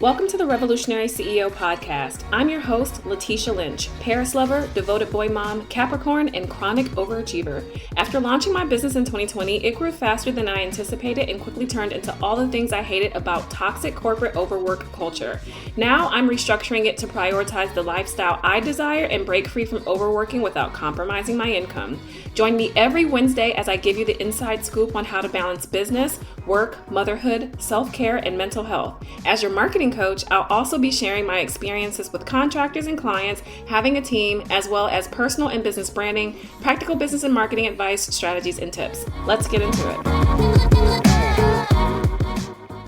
Welcome to the Revolutionary CEO Podcast. I'm your host, Letitia Lynch, Paris lover, devoted boy mom, Capricorn, and chronic overachiever. After launching my business in 2020, it grew faster than I anticipated and quickly turned into all the things I hated about toxic corporate overwork culture. Now I'm restructuring it to prioritize the lifestyle I desire and break free from overworking without compromising my income. Join me every Wednesday as I give you the inside scoop on how to balance business, work, motherhood, self-care, and mental health. As your marketing coach, I'll also be sharing my experiences with contractors and clients, having a team, as well as personal and business branding, practical business and marketing advice, strategies, and tips. Let's get into it.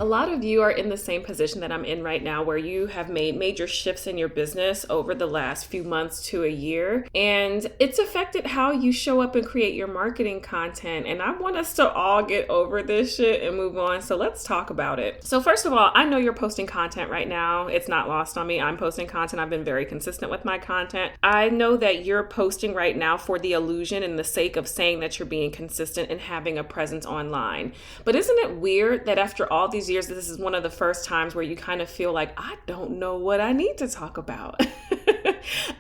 A lot of you are in the same position that I'm in right now, where you have made major shifts in your business over the last few months to a year, and it's affected how you show up and create your marketing content. And I want us to all get over this shit and move on. So let's talk about it. So first of all, I know you're posting content right now. It's not lost on me. I'm posting content. I've been very consistent with my content. I know that you're posting right now for the illusion and the sake of saying that you're being consistent and having a presence online. But isn't it weird that after all these years, this is one of the first times where you kind of feel like, I don't know what I need to talk about.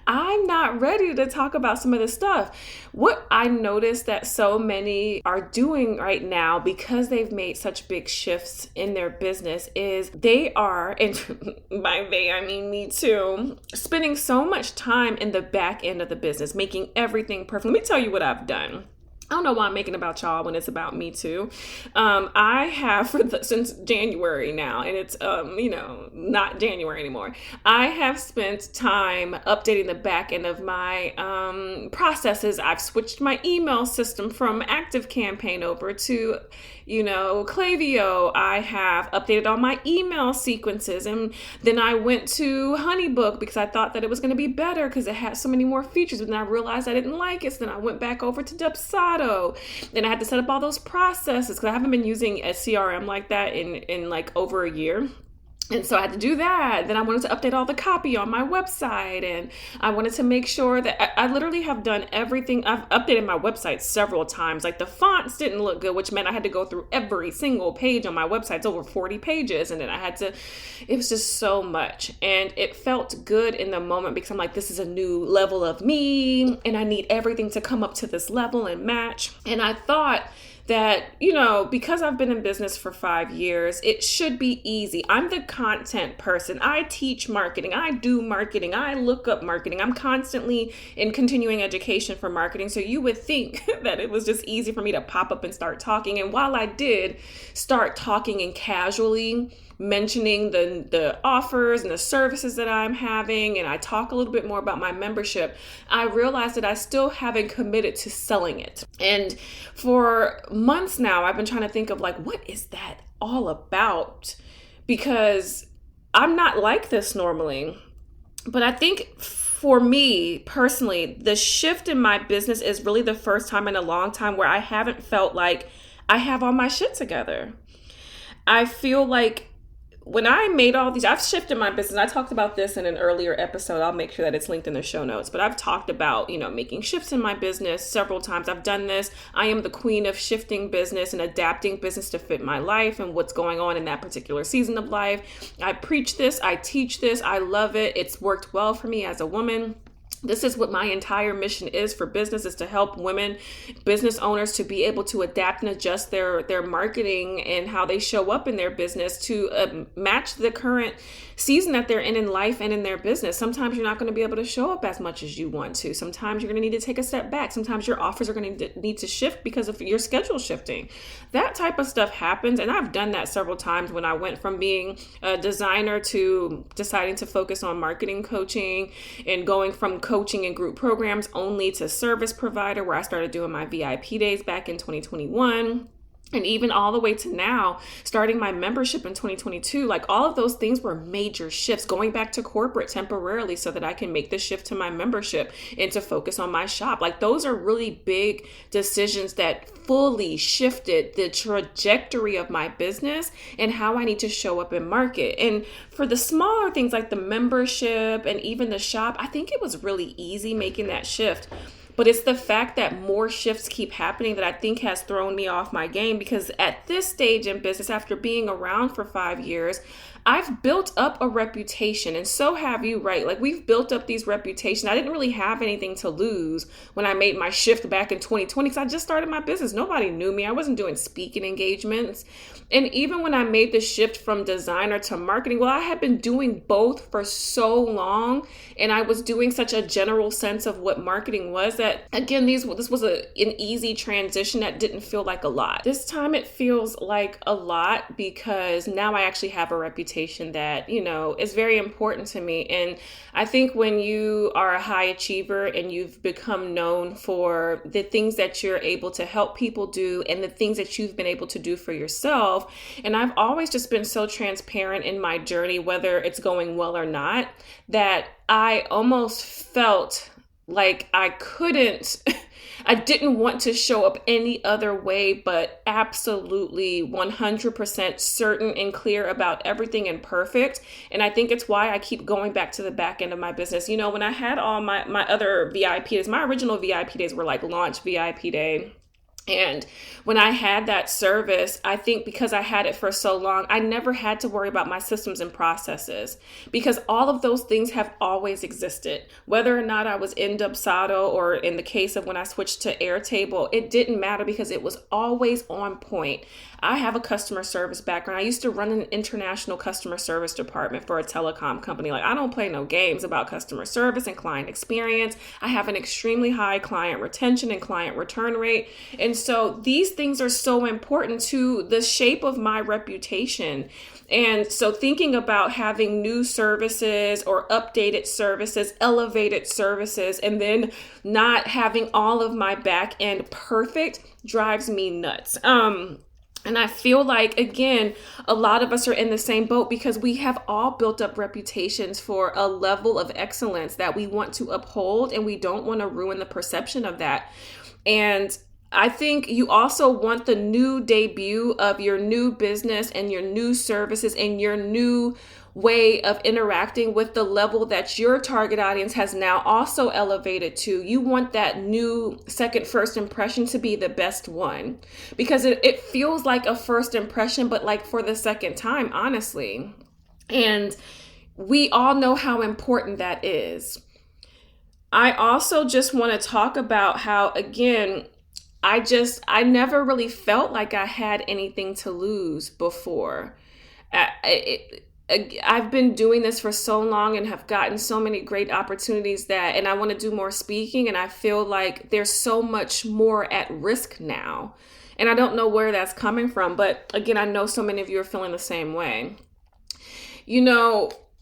I'm not ready to talk about some of this stuff. What I noticed that so many are doing right now, because they've made such big shifts in their business, is they are, and by they I mean me too, spending so much time in the back end of the business, making everything perfect. Let me tell you what I've done. I don't know why I'm making about y'all when it's about me too. I have since January now, and it's not January anymore. I have spent time updating the back end of my processes. I've switched my email system from ActiveCampaign over to Klaviyo. I have updated all my email sequences, and then I went to HoneyBook because I thought that it was going to be better because it had so many more features, but then I realized I didn't like it. So then I went back over to Dubsado. Then I had to set up all those processes because I haven't been using a CRM like that in like over a year. And so I had to do that. Then I wanted to update all the copy on my website, and I wanted to make sure that I literally have done everything. I've updated my website several times. Like the fonts didn't look good, which meant I had to go through every single page on my website. It's over 40 pages. And then it was just so much. And it felt good in the moment because I'm like, this is a new level of me and I need everything to come up to this level and match. And I thought that, because I've been in business for 5 years, it should be easy. I'm the content person. I teach marketing. I do marketing. I look up marketing. I'm constantly in continuing education for marketing. So you would think that it was just easy for me to pop up and start talking. And while I did start talking and casually mentioning the offers and the services that I'm having, and I talk a little bit more about my membership, I realized that I still haven't committed to selling it. And for months now, I've been trying to think of like, what is that all about? Because I'm not like this normally. But I think for me personally, the shift in my business is really the first time in a long time where I haven't felt like I have all my shit together. I feel like when I made all these, I've shifted my business. I talked about this in an earlier episode. I'll make sure that it's linked in the show notes. But I've talked about, making shifts in my business several times. I've done this. I am the queen of shifting business and adapting business to fit my life and what's going on in that particular season of life. I preach this. I teach this. I love it. It's worked well for me as a woman. This is what my entire mission is for business, is to help women, business owners, to be able to adapt and adjust their marketing and how they show up in their business to match the current season that they're in life and in their business. Sometimes you're not going to be able to show up as much as you want to. Sometimes you're going to need to take a step back. Sometimes your offers are going to need to shift because of your schedule shifting. That type of stuff happens. And I've done that several times when I went from being a designer to deciding to focus on marketing coaching, and going from coaching and group programs only to service provider, where I started doing my VIP days back in 2021. And even all the way to now, starting my membership in 2022, like all of those things were major shifts, going back to corporate temporarily so that I can make the shift to my membership and to focus on my shop. Like those are really big decisions that fully shifted the trajectory of my business and how I need to show up and market. And for the smaller things like the membership and even the shop, I think it was really easy making that shift. But it's the fact that more shifts keep happening that I think has thrown me off my game, because at this stage in business, after being around for 5 years, I've built up a reputation, and so have you, right? Like, we've built up these reputations. I didn't really have anything to lose when I made my shift back in 2020 because I just started my business. Nobody knew me. I wasn't doing speaking engagements. And even when I made the shift from designer to marketing, well, I had been doing both for so long, and I was doing such a general sense of what marketing was that, again, this was an easy transition that didn't feel like a lot. This time it feels like a lot because now I actually have a reputation that, is very important to me. And I think when you are a high achiever and you've become known for the things that you're able to help people do and the things that you've been able to do for yourself, and I've always just been so transparent in my journey, whether it's going well or not, that I almost felt like I didn't want to show up any other way, but absolutely 100% certain and clear about everything and perfect. And I think it's why I keep going back to the back end of my business. When I had all my other VIP days, my original VIP days were like launch VIP day. And when I had that service, I think because I had it for so long, I never had to worry about my systems and processes because all of those things have always existed. Whether or not I was in Dubsado or in the case of when I switched to Airtable, it didn't matter because it was always on point. I have a customer service background. I used to run an international customer service department for a telecom company. Like, I don't play no games about customer service and client experience. I have an extremely high client retention and client return rate. And so these things are so important to the shape of my reputation. And so thinking about having new services or updated services, elevated services, and then not having all of my back end perfect drives me nuts. And I feel like, again, a lot of us are in the same boat because we have all built up reputations for a level of excellence that we want to uphold, and we don't want to ruin the perception of that. And I think you also want the new debut of your new business and your new services and your new way of interacting with the level that your target audience has now also elevated to. You want that new first impression to be the best one because it feels like a first impression, but like for the second time, honestly. And we all know how important that is. I also just want to talk about how, again, I never really felt like I had anything to lose before. I've been doing this for so long and have gotten so many great opportunities and I want to do more speaking, and I feel like there's so much more at risk now. And I don't know where that's coming from, but again, I know so many of you are feeling the same way.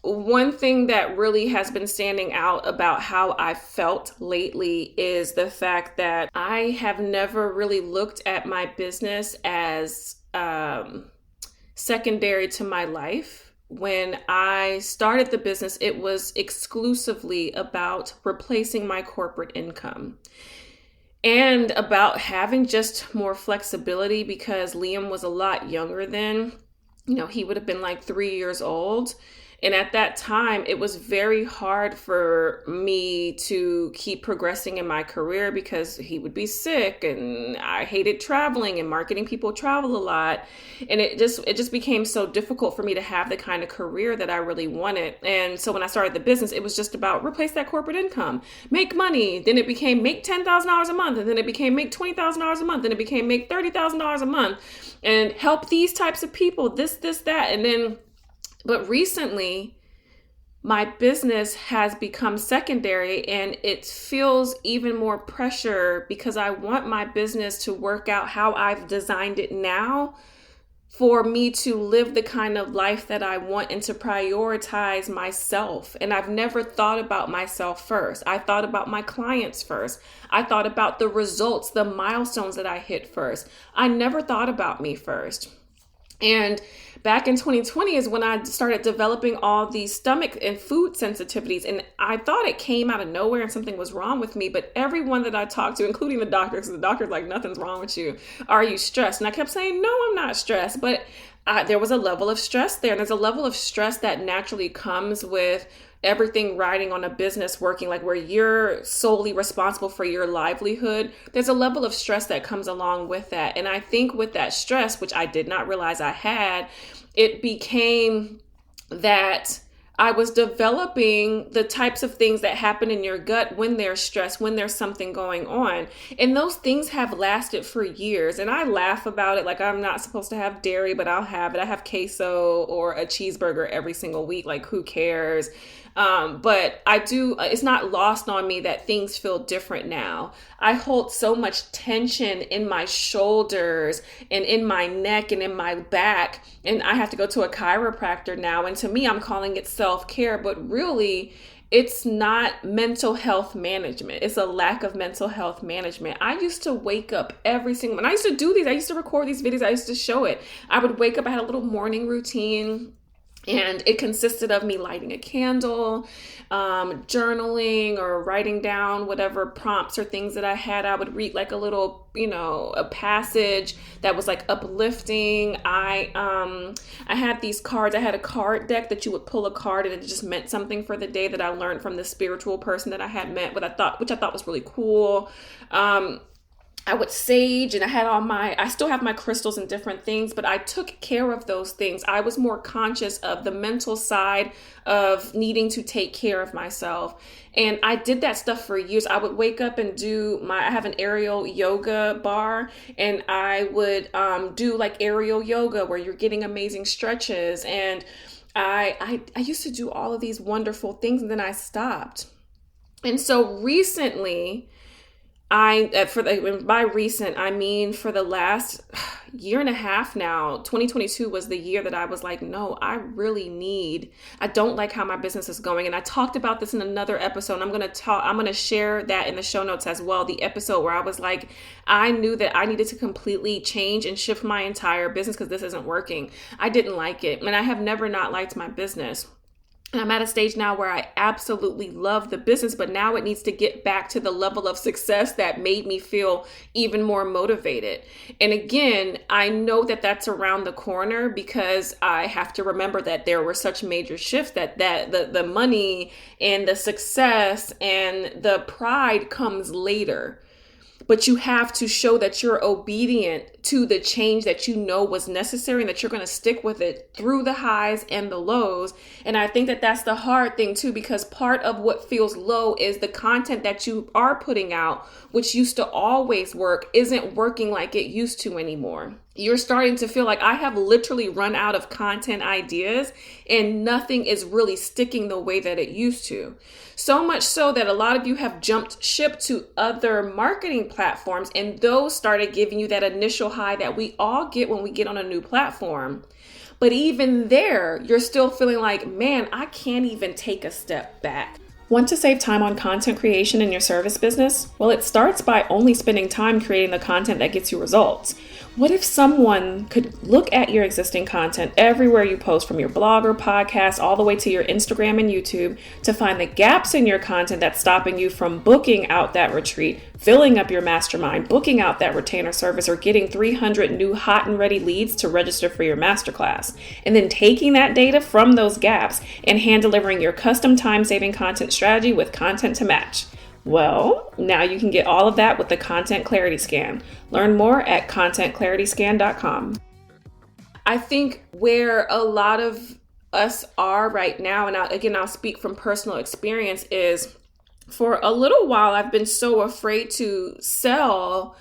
One thing that really has been standing out about how I felt lately is the fact that I have never really looked at my business as secondary to my life. When I started the business, it was exclusively about replacing my corporate income and about having just more flexibility because Liam was a lot younger then. He would have been like 3 years old. And at that time, it was very hard for me to keep progressing in my career because he would be sick and I hated traveling, and marketing people travel a lot. And it just became so difficult for me to have the kind of career that I really wanted. And so when I started the business, it was just about replace that corporate income, make money. Then it became make $10,000 a month. And then it became make $20,000 a month. Then it became make $30,000 a month and help these types of people, this, that. But recently, my business has become secondary, and it feels even more pressure because I want my business to work out how I've designed it now for me to live the kind of life that I want and to prioritize myself. And I've never thought about myself first. I thought about my clients first. I thought about the results, the milestones that I hit first. I never thought about me first. And back in 2020 is when I started developing all these stomach and food sensitivities. And I thought it came out of nowhere and something was wrong with me. But everyone that I talked to, including the doctor, because the doctor's like, nothing's wrong with you. Are you stressed? And I kept saying, no, I'm not stressed. But there was a level of stress there. And there's a level of stress that naturally comes with everything riding on a business working, like where you're solely responsible for your livelihood. There's a level of stress that comes along with that. And I think with that stress, which I did not realize I had, it became that I was developing the types of things that happen in your gut when there's stress, when there's something going on. And those things have lasted for years. And I laugh about it like I'm not supposed to have dairy, but I'll have it. I have queso or a cheeseburger every single week. Like, who cares? But I do, it's not lost on me that things feel different now. I hold so much tension in my shoulders and in my neck and in my back. And I have to go to a chiropractor now. And to me, I'm calling it self-care, but really it's not mental health management. It's a lack of mental health management. I used to wake up when I used to do these, I used to record these videos, I used to show it. I would wake up, I had a little morning routine. And it consisted of me lighting a candle, journaling or writing down whatever prompts or things that I had. I would read like a little, a passage that was like uplifting. I had these cards. I had a card deck that you would pull a card and it just meant something for the day that I learned from the spiritual person that I had met, which I thought was really cool. I would sage, and I still have my crystals and different things, but I took care of those things. I was more conscious of the mental side of needing to take care of myself. And I did that stuff for years. I would wake up and I have an aerial yoga bar, and I would do like aerial yoga where you're getting amazing stretches. And I used to do all of these wonderful things, and then I stopped. And so recently, by recent, I mean for the last year and a half now, 2022 was the year that I was like, no, I don't like how my business is going. And I talked about this in another episode. I'm going to share that in the show notes as well. The episode where I was like, I knew that I needed to completely change and shift my entire business because this isn't working. I didn't like it. And I have never not liked my business. And I'm at a stage now where I absolutely love the business, but now it needs to get back to the level of success that made me feel even more motivated. And again, I know that that's around the corner because I have to remember that there were such major shifts that the money and the success and the pride comes later. But you have to show that you're obedient to the change that you know was necessary and that you're going to stick with it through the highs and the lows. And I think that that's the hard thing too, because part of what feels low is the content that you are putting out, which used to always work, isn't working like it used to anymore. You're starting to feel like I have literally run out of content ideas and nothing is really sticking the way that it used to. So much so that a lot of you have jumped ship to other marketing platforms, and those started giving you that initial high that we all get when we get on a new platform. But even there, you're still feeling like, man, I can't even take a step back. Want to save time on content creation in your service business? Well, it starts by only spending time creating the content that gets you results. What if someone could look at your existing content everywhere you post, from your blog or podcast all the way to your Instagram and YouTube, to find the gaps in your content that's stopping you from booking out that retreat, filling up your mastermind, booking out that retainer service, or getting 300 new hot and ready leads to register for your masterclass, and then taking that data from those gaps and hand delivering your custom time-saving content strategy with content to match? Well, now you can get all of that with the Content Clarity Scan. Learn more at contentclarityscan.com. I think where a lot of us are right now, and I'll speak from personal experience, is for a little while I've been so afraid to sell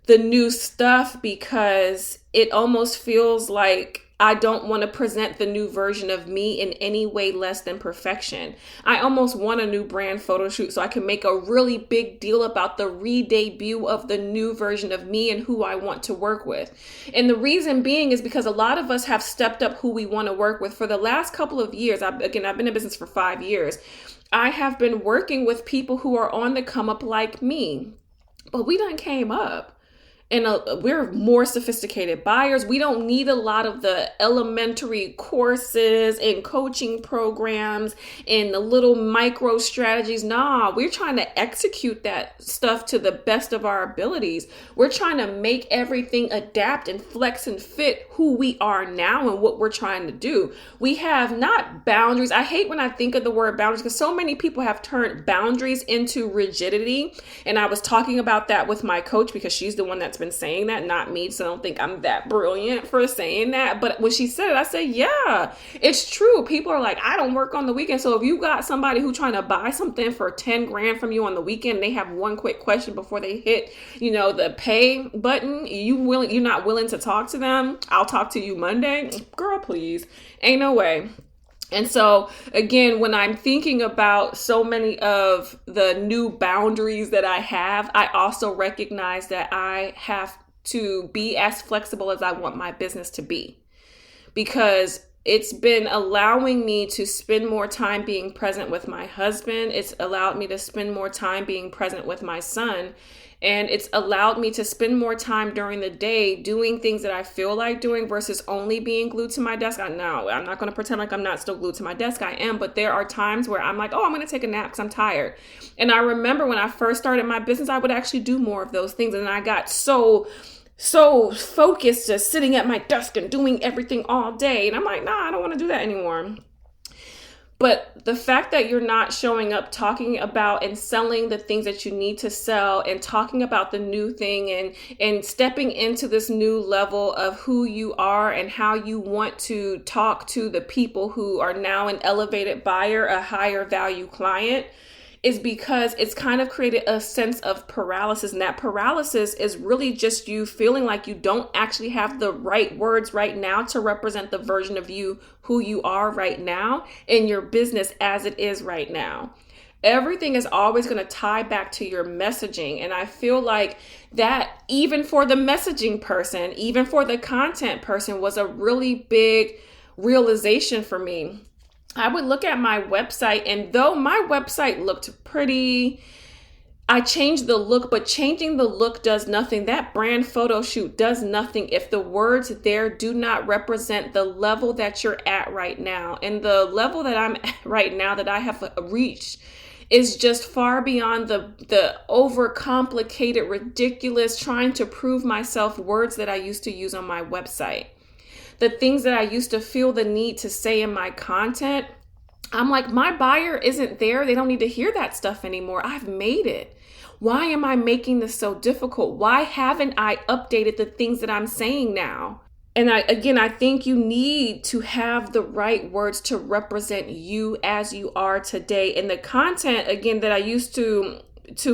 the new stuff because it almost feels like I don't want to present the new version of me in any way less than perfection. I almost want a new brand photo shoot so I can make a really big deal about the re-debut of the new version of me and who I want to work with. And the reason being is because a lot of us have stepped up who we want to work with. For the last couple of years, I've been in business for 5 years. I have been working with people who are on the come up like me, but we done came up. and we're more sophisticated buyers. We don't need a lot of the elementary courses and coaching programs and the little micro strategies. Nah, we're trying to execute that stuff to the best of our abilities. We're trying to make everything adapt and flex and fit who we are now and what we're trying to do. We have not boundaries. I hate when I think of the word boundaries because so many people have turned boundaries into rigidity. And I was talking about that with my coach because she's the one that's been saying that, not me. So I don't think I'm that brilliant for saying that. But when she said it, I said, yeah, it's true. People are like, I don't work on the weekend. So if you got somebody who's trying to buy something for 10 grand from you on the weekend, they have one quick question before they hit, the pay button, you're not willing to talk to them. I'll talk to you Monday. Girl, please. Ain't no way. And so, again, when I'm thinking about so many of the new boundaries that I have, I also recognize that I have to be as flexible as I want my business to be, because it's been allowing me to spend more time being present with my husband. It's allowed me to spend more time being present with my son. And it's allowed me to spend more time during the day doing things that I feel like doing versus only being glued to my desk. No, I'm not going to pretend like I'm not still glued to my desk. I am. But there are times where I'm like, oh, I'm going to take a nap because I'm tired. And I remember when I first started my business, I would actually do more of those things. And I got so focused just sitting at my desk and doing everything all day. And I'm like, nah, I don't want to do that anymore. But the fact that you're not showing up, talking about and selling the things that you need to sell and talking about the new thing and stepping into this new level of who you are and how you want to talk to the people who are now an elevated buyer, a higher value client, is because it's kind of created a sense of paralysis. And that paralysis is really just you feeling like you don't actually have the right words right now to represent the version of you who you are right now in your business as it is right now. Everything is always going to tie back to your messaging. And I feel like that even for the messaging person, even for the content person, was a really big realization for me. I would look at my website, and though my website looked pretty, I changed the look, but changing the look does nothing. That brand photo shoot does nothing if the words there do not represent the level that you're at right now. And the level that I'm at right now that I have reached is just far beyond the overcomplicated, ridiculous, trying to prove myself words that I used to use on my website. The things that I used to feel the need to say in my content, I'm like, my buyer isn't there. They don't need to hear that stuff anymore. I've made it. Why am I making this so difficult? Why haven't I updated the things that I'm saying now? And I think you need to have the right words to represent you as you are today. And the content, again, that I used to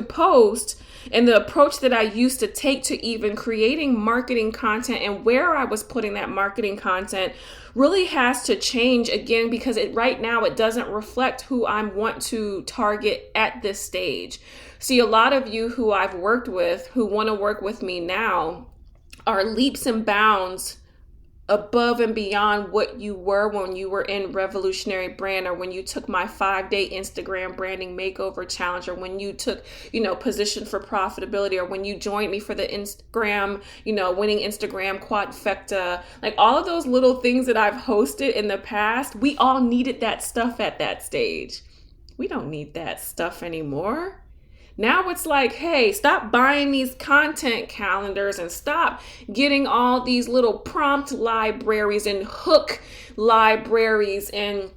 post and the approach that I used to take to even creating marketing content and where I was putting that marketing content really has to change again, because right now it doesn't reflect who I want to target at this stage. See, a lot of you who I've worked with who want to work with me now are leaps and bounds above and beyond what you were when you were in Revolutionary Brand, or when you took my 5-day Instagram branding makeover challenge, or when you took, Position for Profitability, or when you joined me for the Instagram, winning Instagram quadfecta. Like all of those little things that I've hosted in the past, we all needed that stuff at that stage. We don't need that stuff anymore. Now it's like, hey, stop buying these content calendars and stop getting all these little prompt libraries and hook libraries and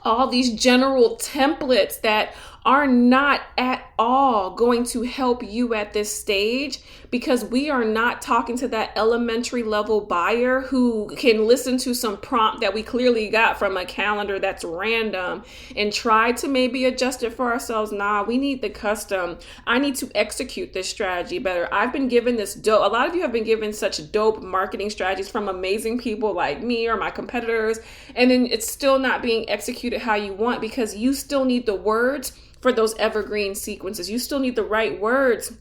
all these general templates that are not at all going to help you at this stage, because we are not talking to that elementary level buyer who can listen to some prompt that we clearly got from a calendar that's random and try to maybe adjust it for ourselves. Nah, we need the custom. I need to execute this strategy better. I've been given this dope. A lot of you have been given such dope marketing strategies from amazing people like me or my competitors, and then it's still not being executed how you want, because you still need the words for those evergreen sequences. You still need the right words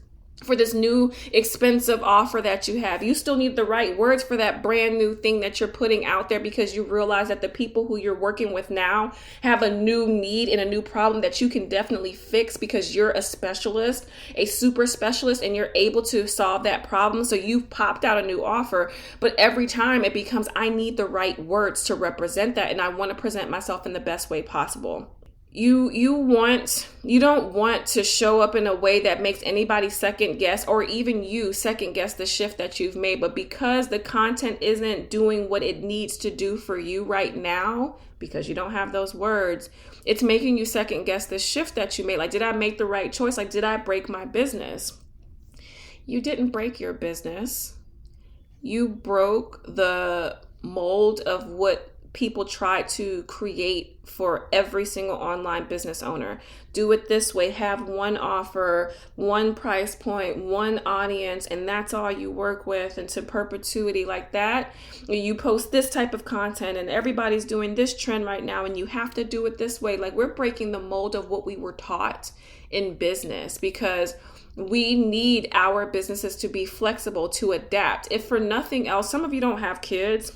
for this new expensive offer that you have. You still need the right words for that brand new thing that you're putting out there, because you realize that the people who you're working with now have a new need and a new problem that you can definitely fix, because you're a specialist, a super specialist, and you're able to solve that problem. So you've popped out a new offer, but every time it becomes, I need the right words to represent that, and I want to present myself in the best way possible. You don't want to show up in a way that makes anybody second guess, or even you second guess the shift that you've made. But because the content isn't doing what it needs to do for you right now, because you don't have those words, it's making you second guess the shift that you made. Like, did I make the right choice? Like, did I break my business? You didn't break your business. You broke the mold of what people try to create for every single online business owner. Do it this way, have one offer, one price point, one audience, and that's all you work with into perpetuity like that. You post this type of content and everybody's doing this trend right now and you have to do it this way. Like, we're breaking the mold of what we were taught in business, because we need our businesses to be flexible, to adapt. If for nothing else, some of you don't have kids,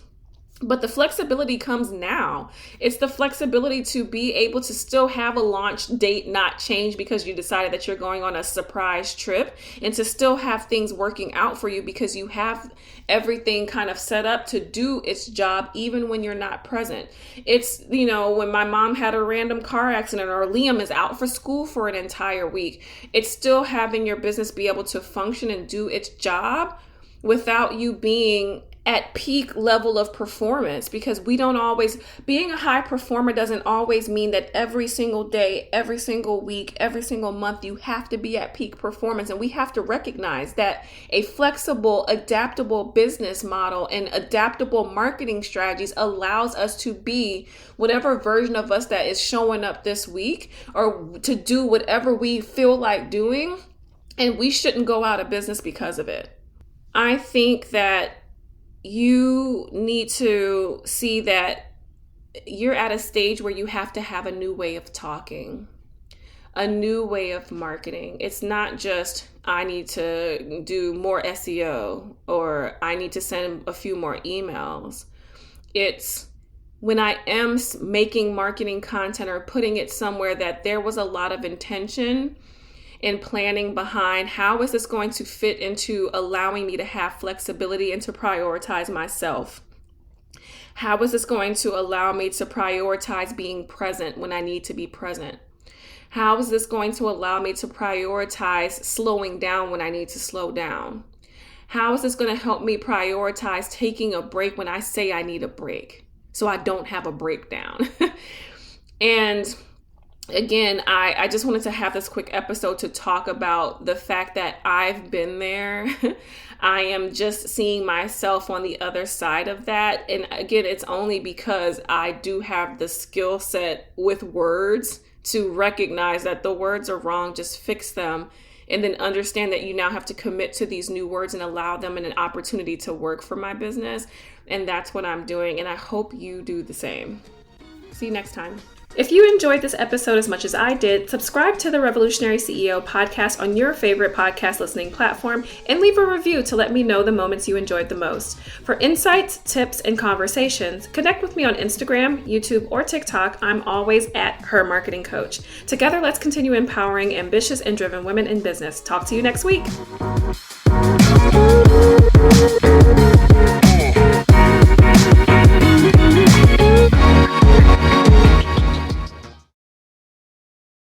but the flexibility comes now. It's the flexibility to be able to still have a launch date not change because you decided that you're going on a surprise trip, and to still have things working out for you because you have everything kind of set up to do its job even when you're not present. It's, when my mom had a random car accident, or Liam is out for school for an entire week, it's still having your business be able to function and do its job without you being at peak level of performance, because being a high performer doesn't always mean that every single day, every single week, every single month, you have to be at peak performance. And we have to recognize that a flexible, adaptable business model and adaptable marketing strategies allows us to be whatever version of us that is showing up this week, or to do whatever we feel like doing. And we shouldn't go out of business because of it. I think that you need to see that you're at a stage where you have to have a new way of talking, a new way of marketing. It's not just, I need to do more SEO, or I need to send a few more emails. It's, when I am making marketing content or putting it somewhere, that there was a lot of intention and planning behind, how is this going to fit into allowing me to have flexibility and to prioritize myself? How is this going to allow me to prioritize being present when I need to be present? How is this going to allow me to prioritize slowing down when I need to slow down? How is this going to help me prioritize taking a break when I say I need a break, so I don't have a breakdown? And again, I just wanted to have this quick episode to talk about the fact that I've been there. I am just seeing myself on the other side of that. And again, it's only because I do have the skill set with words to recognize that the words are wrong, just fix them, and then understand that you now have to commit to these new words and allow them an opportunity to work for my business. And that's what I'm doing. And I hope you do the same. See you next time. If you enjoyed this episode as much as I did, subscribe to the Revolutionary CEO podcast on your favorite podcast listening platform and leave a review to let me know the moments you enjoyed the most. For insights, tips, and conversations, connect with me on Instagram, YouTube, or TikTok. I'm always at Her Marketing Coach. Together, let's continue empowering ambitious and driven women in business. Talk to you next week.